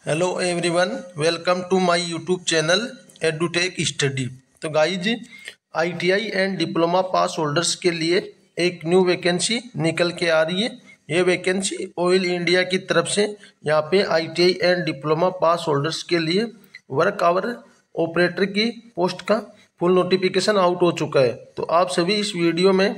Hello everyone, welcome to my YouTube channel Edutech study. तो guys, ITI and diploma pass holders के लिए एक new vacancy निकल के आ रही है। ये वैकेंसी ऑयल इंडिया की तरफ से यहाँ पे ITI and diploma pass holders के लिए वर्क आवर ऑपरेटर की पोस्ट का फुल नोटिफिकेशन आउट हो चुका है। तो आप सभी इस वीडियो में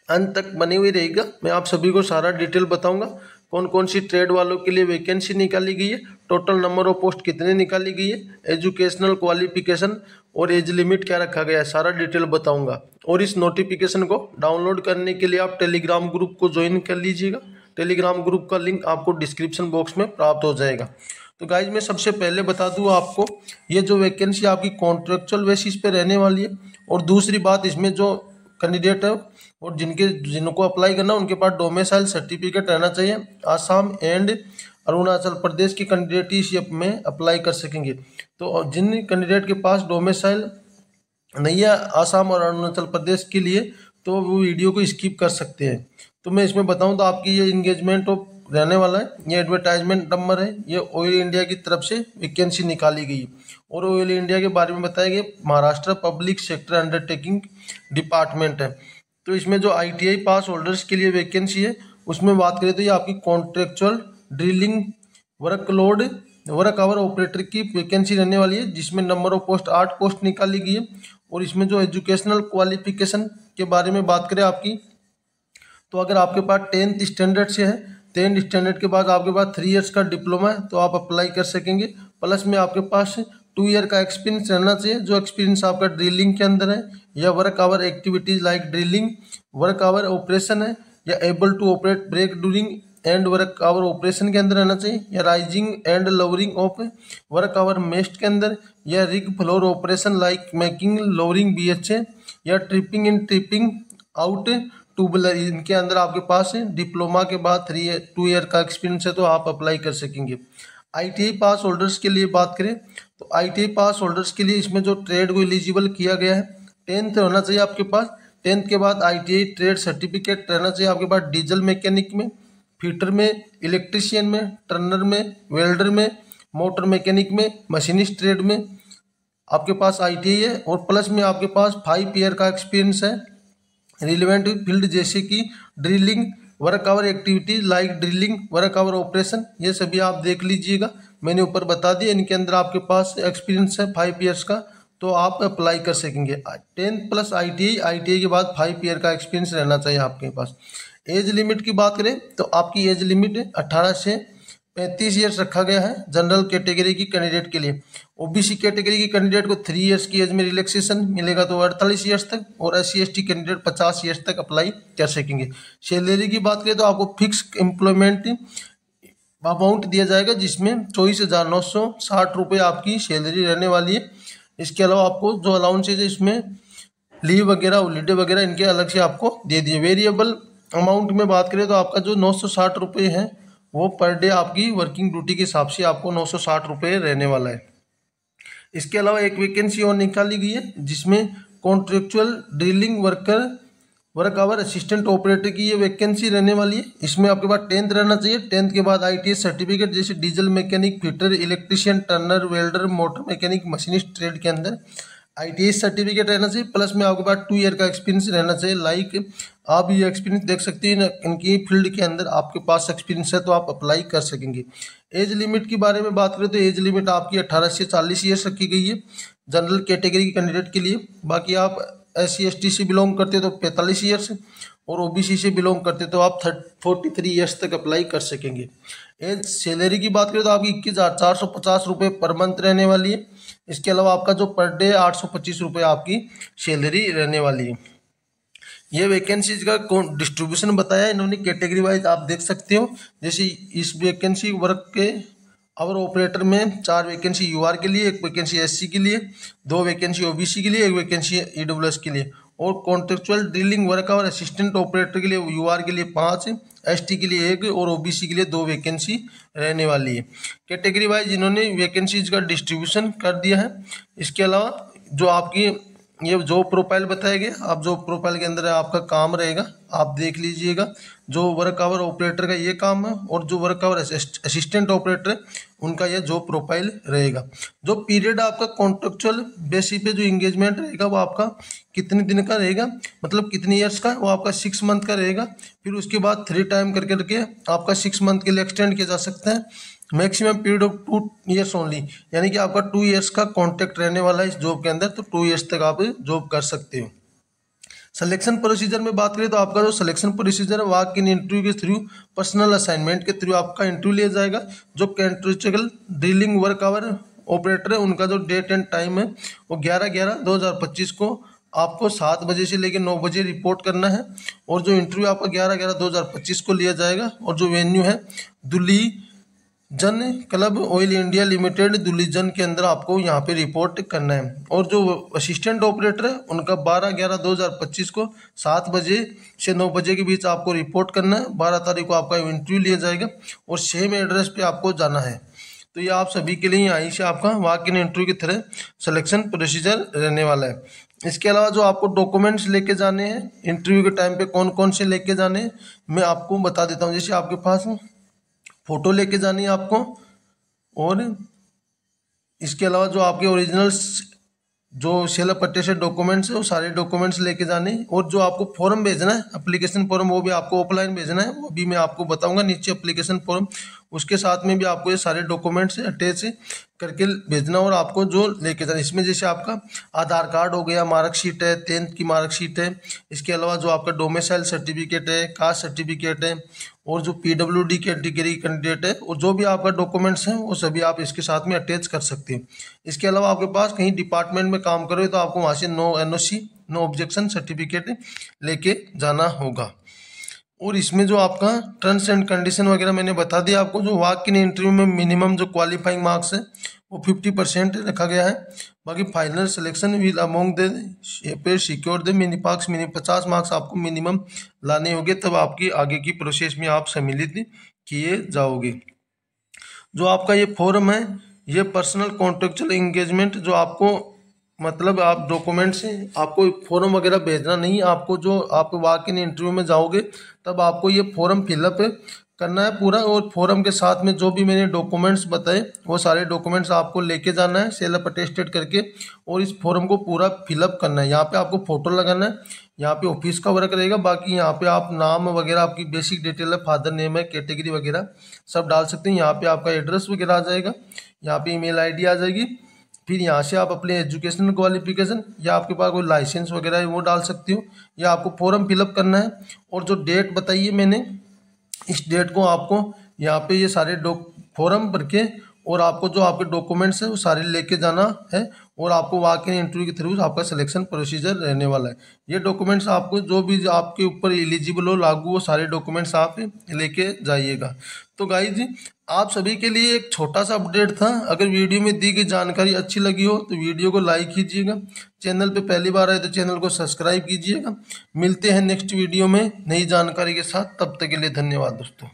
अंत तक बने हुए रहेगा। मैं आप सभी को सारा डिटेल बताऊंगा, कौन कौन सी ट्रेड वालों के लिए वैकेंसी निकाली गई है, टोटल नंबर ऑफ पोस्ट कितने निकाली गई है, एजुकेशनल क्वालिफिकेशन और एज लिमिट क्या रखा गया है, सारा डिटेल बताऊंगा। और इस नोटिफिकेशन को डाउनलोड करने के लिए आप टेलीग्राम ग्रुप को ज्वाइन कर लीजिएगा। टेलीग्राम ग्रुप का लिंक आपको डिस्क्रिप्शन बॉक्स में प्राप्त हो जाएगा। तो गाइज, मैं सबसे पहले बता दूं आपको, ये जो वैकेंसी आपकी कॉन्ट्रेक्चुअल बेसिस पे रहने वाली है। और दूसरी बात, इसमें जो कैंडिडेट है और जिनको अप्लाई करना उनके पास डोमिसाइल सर्टिफिकेट रहना चाहिए। आसाम एंड अरुणाचल प्रदेश के कैंडिडेट इस में अप्लाई कर सकेंगे। तो जिन कैंडिडेट के पास डोमिसाइल नहीं है आसाम और अरुणाचल प्रदेश के लिए, तो वो वीडियो को स्किप कर सकते हैं। तो मैं इसमें बताऊं तो आपकी ये इंगेजमेंट ऑफ रहने वाला है, ये एडवर्टाइजमेंट नंबर है, ये ऑयल इंडिया की तरफ से वैकेंसी निकाली गई। और ऑयल इंडिया के बारे में बताया गया Maharashtra public sector undertaking department है। तो इसमें जो आईटीआई पास होल्डर्स के लिए वैकेंसी है उसमें बात करें तो ये आपकी contractual drilling work hour operator की वैकेंसी रहने वाली है, जिसमें नंबर ऑफ पोस्ट 8 पोस्ट निकाली गई है। और इसमें जो एजुकेशनल क्वालिफिकेशन के बारे में बात करें आपकी, तो अगर आपके पास 10th स्टैंडर्ड से है, 10th स्टैंडर्ड के बाद आपके पास 3 इयर्स का डिप्लोमा है तो आप अप्लाई कर सकेंगे। प्लस में आपके पास 2 ईयर का एक्सपीरियंस रहना चाहिए, जो एक्सपीरियंस आपका ड्रिलिंग के अंदर है या workover activities like drilling workover operation है, या able to operate brake during and workover operation के अंदर रहना चाहिए, या rising and lowering of workover mast के अंदर, या rig floor operation like making lowering BHA, या tripping in tripping out tubular, इनके अंदर आपके पास डिप्लोमा के बाद 2 ईयर का एक्सपीरियंस है तो आप अप्लाई कर सकेंगे। आईटीआई पास होल्डर्स के लिए बात करें तो आईटीआई पास होल्डर्स के लिए इसमें जो ट्रेड को एलिजिबल किया गया है, 10th होना चाहिए आपके पास। 10th के बाद आईटीआई ट्रेड सर्टिफिकेट रहना चाहिए आपके पास डीजल मैकेनिक में, फिटर में, इलेक्ट्रीशियन में, टर्नर में, वेल्डर में, मोटर मैकेनिक में, मशीनिस्ट ट्रेड में आपके पास आईटीआई है। और प्लस में आपके पास 5 ईयर का एक्सपीरियंस है रिलेवेंट फील्ड, जैसे कि drilling workover activities like drilling workover operation, ये सभी आप देख लीजिएगा, मैंने ऊपर बता दिया। इनके अंदर आपके पास एक्सपीरियंस है 5 ईयर्स का तो आप अप्लाई कर सकेंगे। 10th प्लस आईटीआई के बाद 5 ईयर का एक्सपीरियंस रहना चाहिए आपके पास। एज लिमिट की बात करें तो आपकी एज लिमिट 18 से 35 ईयर्स रखा गया है जनरल कैटेगरी की कैंडिडेट के लिए। ओबीसी कैटेगरी की कैंडिडेट को 3 ईयर्स की एज में रिलैक्सेशन मिलेगा तो 48 ईयर्स तक, और SC/ST कैंडिडेट 50 ईयर्स तक अप्लाई कर सकेंगे। सैलरी की बात करें तो आपको फिक्स एम्प्लॉयमेंट अमाउंट दिया जाएगा, जिसमें 24,960 रुपये आपकी सैलरी रहने वाली है। इसके अलावा आपको जो अलाउंसेज है इसमें लीव वगैरह हॉलीडे वगैरह इनके अलग से आपको दे दिए। वेरिएबल अमाउंट में बात करें तो आपका जो 960 रुपये है वो पर डे आपकी वर्किंग ड्यूटी के हिसाब से आपको 960 रुपये रहने वाला है। इसके अलावा एक वैकेंसी और निकाली गई है जिसमें contractual drilling work hour assistant operator की ये वैकेंसी रहने वाली है। इसमें आपके पास 10th रहना चाहिए। 10th के बाद आईटीआई सर्टिफिकेट जैसे diesel mechanic, fitter, electrician, Turner, welder, motor mechanic, machinist trade के अंदर आईटीआई सर्टिफिकेट रहना चाहिए। प्लस में आपके पास 2 ईयर का एक्सपीरियंस रहना चाहिए। लाइक आप ये एक्सपीरियंस देख सकते हैं इनकी फील्ड के अंदर आपके पास एक्सपीरियंस है तो आप अप्लाई कर सकेंगे। एज लिमिट के बारे में बात करें तो एज लिमिट आपकी 18 से 40 ईयर्स रखी गई है जनरल कैटेगरी के कैंडिडेट के लिए। बाकी आप SC/ST से बिलोंग करते तो 45 ईयर्स, और ओबीसी से बिलोंग करते तो आप 43 ईयर्स तक अप्लाई कर सकेंगे। एज सैलरी की बात करें तो आपकी 21,450 रुपये पर मंथ रहने वाली है। इसके अलावा आपका जो पर डे 825 रुपये आपकी सैलरी रहने वाली है। ये वैकेंसीज का डिस्ट्रीब्यूशन बताया इन्होंने कैटेगरी वाइज, आप देख सकते हो। जैसे इस वैकेंसी वर्क के आवर ऑपरेटर में 4 वैकेंसी यूआर के लिए, 1 वैकेंसी SC के लिए, 2 वैकेंसी OBC के लिए, 1 वैकेंसी EWS के लिए। और contractual drilling work hour assistant operator के लिए यूआर के लिए 5, ST के लिए 1 और OBC के लिए 2 वैकेंसी रहने वाली है। कैटेगरी वाइज इन्होंने वैकेंसीज का डिस्ट्रीब्यूशन कर दिया है। इसके अलावा जो आपकी ये जॉब प्रोफाइल बताया गया, आप जॉब प्रोफाइल के अंदर आपका काम रहेगा आप देख लीजिएगा। जो वर्क आवर ऑपरेटर का ये काम है और जो वर्क आवर असिस्टेंट ऑपरेटर है उनका यह जॉब प्रोफाइल रहेगा। जो पीरियड आपका कॉन्ट्रेक्चुअल बेसिस पे जो इंगेजमेंट रहेगा वो आपका कितने दिन का रहेगा, मतलब कितनी ईयर्स का, वो आपका 6 मंथ का रहेगा। फिर उसके बाद 3 टाइम करके आपका 6 मंथ के लिए एक्सटेंड किया जा सकता है। Maximum period of 2 years only, यानी कि आपका 2 ईयर्स का कॉन्ट्रैक्ट रहने वाला है इस जॉब के अंदर, तो 2 ईयर्स तक आप जॉब कर सकते हो। सिलेक्शन प्रोसीजर में बात करें तो आपका जो सिलेक्शन प्रोसीजर है वॉक इन इंटरव्यू के थ्रू, पर्सनल असाइनमेंट के थ्रू आपका इंटरव्यू लिया जाएगा। जो contractual drilling work hour operator है उनका जो डेट एंड टाइम है वो 11/11/2025 को आपको 7 बजे से लेकर 9 बजे रिपोर्ट करना है। और जो इंटरव्यू आपका 11/11/2025 को लिया जाएगा। और जो वेन्यू है दुली जन क्लब ऑयल इंडिया लिमिटेड दुलीजन के अंदर आपको यहाँ पे रिपोर्ट करना है। और जो असिस्टेंट ऑपरेटर है उनका 12/11/2025 को 7 बजे से 9 बजे के बीच आपको रिपोर्ट करना है। 12 तारीख को आपका इंटरव्यू लिया जाएगा और सेम एड्रेस पे आपको जाना है। तो ये आप सभी के लिए यहीं से आपका वॉक इन इंटरव्यू की तरह सिलेक्शन प्रोसीजर रहने वाला है। इसके अलावा जो आपको डॉक्यूमेंट्स लेके जाने हैं इंटरव्यू के टाइम पे कौन कौन से लेके जाने हैं मैं आपको बता देता हूँ। जैसे आपके पास फ़ोटो लेके जानी है आपको, और इसके अलावा जो आपके ओरिजिनल जो सेल्फ अटेस्टेड डॉक्यूमेंट्स है वो सारे डॉक्यूमेंट्स लेके जाने हैं। और जो आपको फॉर्म भेजना है एप्लीकेशन फॉर्म वो भी आपको ऑफलाइन भेजना है, वो भी मैं आपको बताऊंगा नीचे एप्लीकेशन फॉर्म, उसके साथ में भी आपको ये सारे डॉक्यूमेंट्स अटैच करके भेजना और आपको जो लेके जाना। इसमें जैसे आपका आधार कार्ड हो गया, मार्कशीट है, 10th की मार्कशीट है, इसके अलावा जो आपका डोमिसाइल सर्टिफिकेट है, कास्ट सर्टिफिकेट है, और जो PWD कैटेगरी कैंडिडेट है, और जो भी आपका डॉक्यूमेंट्स हैं वो सभी आप इसके साथ में अटैच कर सकते हैं। इसके अलावा आपके पास कहीं डिपार्टमेंट में काम करो तो आपको वहाँ से no NOC no objection certificate लेके जाना होगा। और इसमें जो आपका टर्म्स एंड कंडीशन वगैरह मैंने बता दिया आपको। जो वॉक इन इंटरव्यू में मिनिमम जो क्वालिफाइंग मार्क्स है वो 50% रखा गया है। बाकी final selection will among the secure the mini 50 marks आपको मिनिमम लाने होंगे, तब आपकी आगे की प्रोसेस में आप सम्मिलित किए जाओगे। जो आपका ये फॉर्म है ये पर्सनल कॉन्ट्रेक्चुअल इंगेजमेंट, जो आपको मतलब आप डॉक्यूमेंट्स आपको फॉर्म वगैरह भेजना नहीं, आपको जो आप वॉक इन इंटरव्यू में जाओगे तब आपको ये फॉर्म फिलअप करना है पूरा। और फॉर्म के साथ में जो भी मैंने डॉक्यूमेंट्स बताए वो सारे डॉक्यूमेंट्स आपको लेके जाना है सेल्फ अटेस्टेड करके, और इस फॉर्म को पूरा फिलअप करना है। यहाँ पे आपको फोटो लगाना है, यहाँ पे ऑफिस का वर्क रहेगा। बाकी यहाँ पे आप नाम वगैरह आपकी बेसिक डिटेल है, फादर नेम है, कैटेगरी वगैरह सब डाल सकते हैं। यहाँ पे आपका एड्रेस वगैरह आ जाएगा, यहाँ पे email ID आ जाएगी। फिर यहाँ से आप अपने एजुकेशनल क्वालिफिकेशन या आपके पास कोई लाइसेंस वगैरह है वो डाल सकते हो, या आपको फॉर्म फिलअप करना है। और जो डेट बताइए मैंने, इस डेट को आपको यहाँ पे ये सारे फॉर्म भर के और आपको जो आपके डॉक्यूमेंट्स है वो सारे लेके जाना है। और आपको वॉक इन इंटरव्यू के थ्रू आपका सिलेक्शन प्रोसीजर रहने वाला है। ये डॉक्यूमेंट्स आपको जो भी आपके ऊपर एलिजिबल हो लागू, वो सारे डॉक्यूमेंट्स आप लेके जाइएगा। तो गाइस जी आप सभी के लिए एक छोटा सा अपडेट था। अगर वीडियो में दी गई जानकारी अच्छी लगी हो तो वीडियो को लाइक कीजिएगा, चैनल पे पहली बार आए तो चैनल को सब्सक्राइब कीजिएगा। मिलते हैं नेक्स्ट वीडियो में नई जानकारी के साथ, तब तक के लिए धन्यवाद दोस्तों।